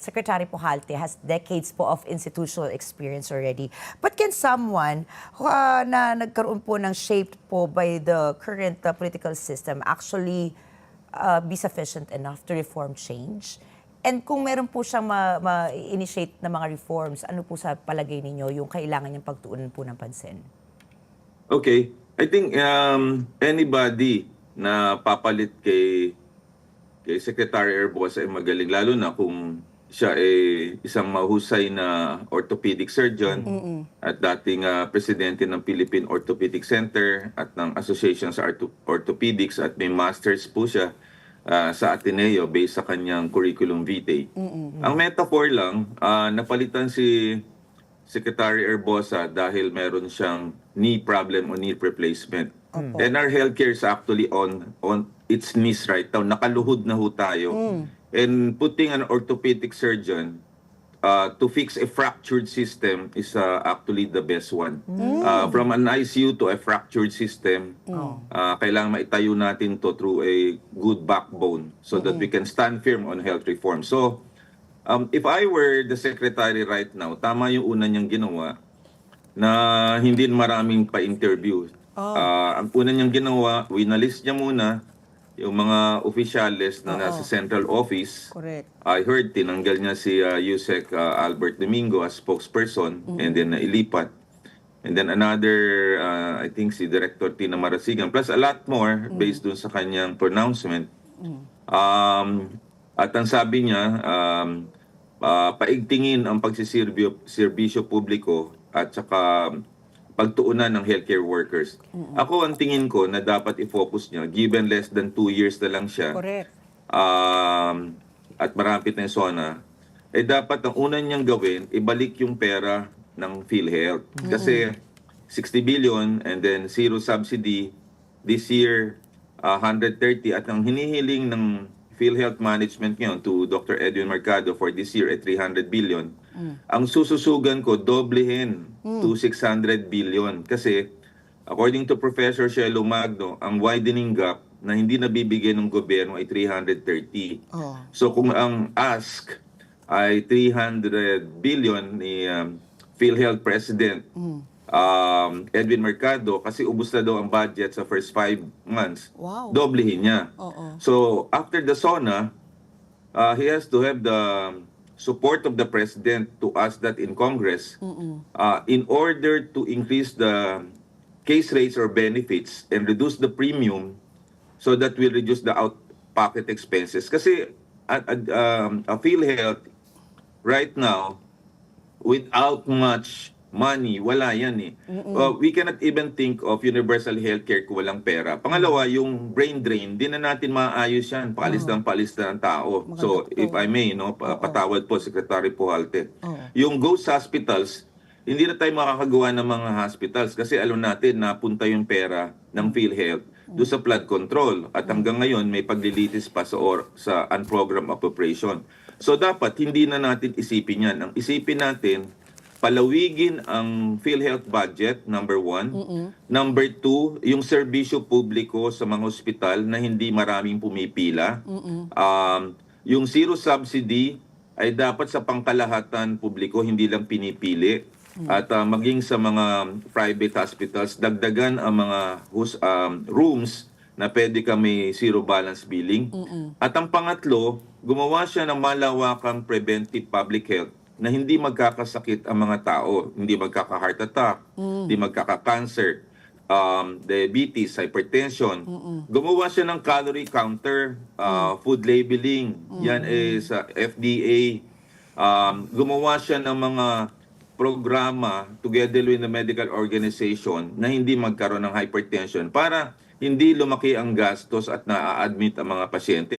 Secretary Pujalte has decades po of institutional experience already. But can someone na nagkaroon po ng shaped po by the current political system actually be sufficient enough to reform change? And kung meron po siyang ma-initiate na mga reforms, ano po sa palagay ninyo yung kailangan niyang pagtuunan po ng pansin? Okay. I think anybody na papalit kay Secretary Erbosa ay magaling, lalo na kung siya ay isang mahusay na orthopedic surgeon at dating presidente ng Philippine Orthopedic Center at ng Association sa Orthopedics at may masters po siya sa Ateneo based sa kanyang curriculum vitae. Ang metaphor lang, napalitan si Secretary Erbosa dahil meron siyang knee problem o knee replacement. And our healthcare is actually on its knees right now. Nakaluhod na ho tayo. And putting an orthopedic surgeon to fix a fractured system is actually the best one. From an ICU to a fractured system, kailangan maitayo natin to through a good backbone so that we can stand firm on health reform. So, if I were the secretary right now, tama yung una niyang ginawa na hindi maraming pa-interview. Ang una niyang ginawa, winalis niya muna yung mga opisyales na nasa central office. Correct. I heard tinanggal niya si Yusek Albert Domingo as spokesperson and then ilipat. And then another, I think si Director Tina Marasigan, plus a lot more based dun sa kanyang pronouncement. At ang sabi niya, paigtingin ang pagsiserbisyo publiko at saka pagtuunan ng healthcare workers. Ako, ang tingin ko na dapat i-focus niya, given less than 2 years na lang siya, Correct. at marapit na yung SONA, dapat ang unang niyang gawin, ibalik yung pera ng PhilHealth. Kasi 60 billion and then zero subsidy, this year 130, at ang hinihiling ng PhilHealth management ngayon to Dr. Edwin Mercado for this year at 300 billion. Ang sususugan ko, doblehin to 600 billion. Kasi according to Professor Shelo Magno, ang widening gap na hindi nabibigay ng gobyerno ay 330. So kung ang ask ay 300 billion ni PhilHealth President Edwin Mercado, kasi ubos na daw ang budget sa first 5 months, doblehin niya. So after the SONA, he has to have the support of the President to ask that in Congress in order to increase the case rates or benefits and reduce the premium so that will reduce the out-pocket expenses. Kasi a PhilHealth right now, without much money, wala yan eh. We cannot even think of universal healthcare kung walang pera. Pangalawa, yung brain drain, di na natin maayos yan. Paalis ng tao. So, if I may, patawad po, Secretary Pujalte. Yung ghost hospitals, hindi na tayo makakagawa ng mga hospitals kasi alam natin na punta yung pera ng PhilHealth doon sa flood control. At hanggang ngayon, may paglilitis pa sa unprogrammed appropriation. So, dapat hindi na natin isipin yan. Ang isipin natin, palawigin ang PhilHealth budget, number 1. Number 2, yung serbisyo publiko sa mga ospital na hindi maraming pumipila. Yung zero subsidy ay dapat sa pangkalahatan publiko, hindi lang pinipili. At maging sa mga private hospitals, dagdagan ang mga rooms na pwede kami zero balance billing. At ang pangatlo, gumawa siya ng malawakang preventive public health na hindi magkakasakit ang mga tao, hindi magkaka-heart attack, hindi magkaka-cancer, diabetes, hypertension. Gumawa siya ng calorie counter, food labeling, yan is FDA. Gumawa siya ng mga programa together with the medical organization na hindi magkaroon ng hypertension para hindi lumaki ang gastos at na-admit ang mga pasyente.